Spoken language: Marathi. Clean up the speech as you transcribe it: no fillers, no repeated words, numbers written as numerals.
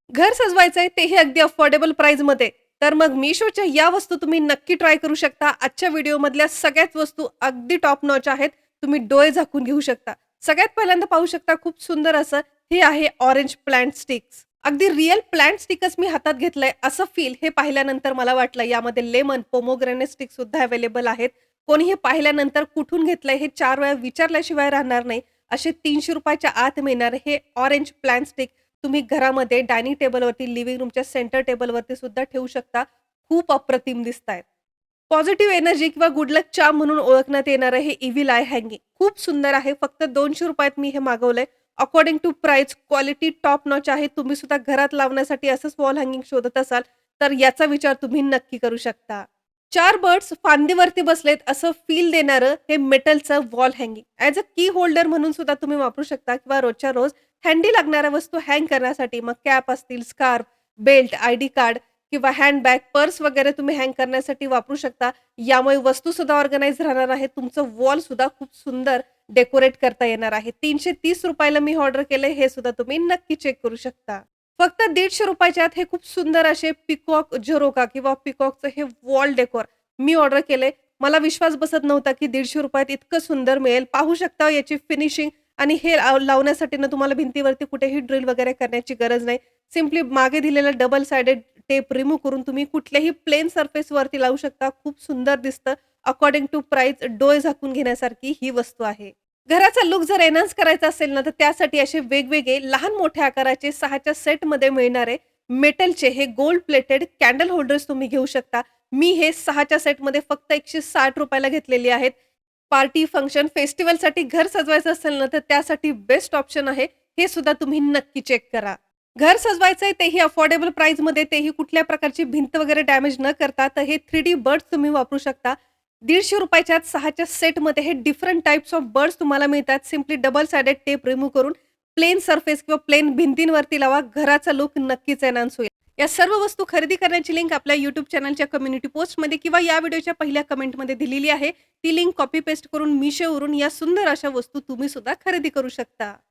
घर सजवायचंय तेही अगदी अफोर्डेबल प्राइसमध्ये. तर मग Mishoच्या या वस्तू तुम्ही नक्की ट्राय करू शकता. आजच्या व्हिडिओमधल्या सगळ्याच वस्तू अगदी टॉप नॉच आहेत. तुम्ही डोळे झाकून घेऊ शकता. सगळ्यात पहिल्यांदा पाहू शकता खूप सुंदर असं हे आहे ऑरेंज प्लांट स्टिक्स. अगदी रिअल प्लांट स्टिकच मी हातात घेतलंय असं फील हे पाहिल्यानंतर मला वाटलं. यामध्ये लेमन, पोमोग्रेनेट स्टिक सुद्धा अवेलेबल आहेत. कोणी हे पाहिल्यानंतर कुठून घेतलंय हे 4 वेळा विचारल्याशिवाय राहणार नाही. असे ₹300 च्या आत मिळणार हे ऑरेंज प्लांट स्टिक तुम्ही घरामध्ये डायनिंग टेबलवरती, लिव्हिंग रूमच्या सेंटर टेबलवरती सुद्धा ठेवू शकता. खूप अप्रतिम दिसतायत. पॉझिटिव्ह एनर्जी किंवा गुड लक चार्म म्हणून ओळखण्यात येणारं हे इव्हिल आय हँगिंग खूप सुंदर आहे. फक्त ₹200 मी हे मागवलंय. According to price, quality top notch आहे. तुम्ही सुद्धा घरात लावण्यासाठी असंच वॉल हँगिंग शोधत असाल, तर याचा विचार तुम्ही नक्की करू शकता. 4 बर्ड्स फांदीवरती बसलेत असं फील देणारं हे मेटलचं वॉल हँगिंग. ॲज अ की होल्डर म्हणून सुद्धा तुम्ही वापरू शकता किंवा रोजच्या रोज हँडी लागणाऱ्या वस्तू हँग करण्यासाठी मग कॅप असतील, स्कार्फ, बेल्ट, आयडी कार्ड किंवा हँडबॅग, पर्स वगैरे तुम्ही हँग करण्यासाठी वापरू शकता. यामुळे वस्तू सुद्धा ऑर्गनाइज राहणार आहे. तुमचं वॉल सुद्धा खूप सुंदर डेकोरेट करता येणार आहे. ₹330 ला मी ऑर्डर केलंय. हे सुद्धा तुम्ही नक्की चेक करू शकता. फक्त ₹150 च्यात हे खूप सुंदर असे पिकॉक झरोका किंवा पिकॉकचं हे वॉल डेकोर मी ऑर्डर केलंय. मला विश्वास बसत नव्हता, की ₹150 इतकं सुंदर मिळेल. पाहू शकता याची फिनिशिंग आणि हे लावण्यासाठी ना तुम्हाला भिंतीवरती कुठेही ड्रिल वगैरे करण्याची गरज नाही. सिम्पली मागे दिलेला डबल साइडेड टेप रिमूव्ह करून तुम्ही कुठल्याही प्लेन सरफेसवरती लावू शकता. खूप सुंदर दिसतं. अकॉर्डिंग टू प्राइस डोळे झाकून घेण्यासारखी ही वस्तू आहे. घराचा लूक जर एन्हान्स करायचा असेल ना, तर त्यासाठी असे वेगवेगळे लहान-मोठ्या आकाराचे 6च्या सेटमध्ये मिळणारे मेटलचे हे गोल्ड प्लेटेड कॅन्डल होल्डर्स तुम्ही घेऊ शकता. मी हे 6च्या सेटमध्ये फक्त ₹160 ला घेतलेले आहेत. पार्टी, फंक्शन, फेस्टिव्हलसाठी घर सजवायचं असेल ना, तर त्यासाठी बेस्ट ऑप्शन आहे. हे सुद्धा तुम्ही नक्की चेक करा. घर सजवायचंय तेही अफोर्डेबल प्राइसमध्ये, तेही कुठल्या प्रकारची भिंत वगैरे डॅमेज न करता. तर हे 3D बर्ड्स तुम्ही वापरू शकता. ₹150 च्या 6च्या सेटमध्ये हे डिफरंट टाइप्स ऑफ बर्ड्स तुम्हाला मिळतात. Simply double sided tape remove करून प्लेन सरफेस किंवा प्लेन भिंतींवरती लावा. घराचा लूक नक्कीच एन्हान्स होईल. या सर्व वस्तू खरेदी करण्याची लिंक आपल्या YouTube चॅनलच्या कम्युनिटी पोस्टमध्ये किंवा या व्हिडिओच्या पहिल्या कमेंटमध्ये दिलेली आहे. ती लिंक कॉपी पेस्ट करून Mishoवरून या सुंदर अशा वस्तू तुम्ही सुद्धा खरेदी करू शकता.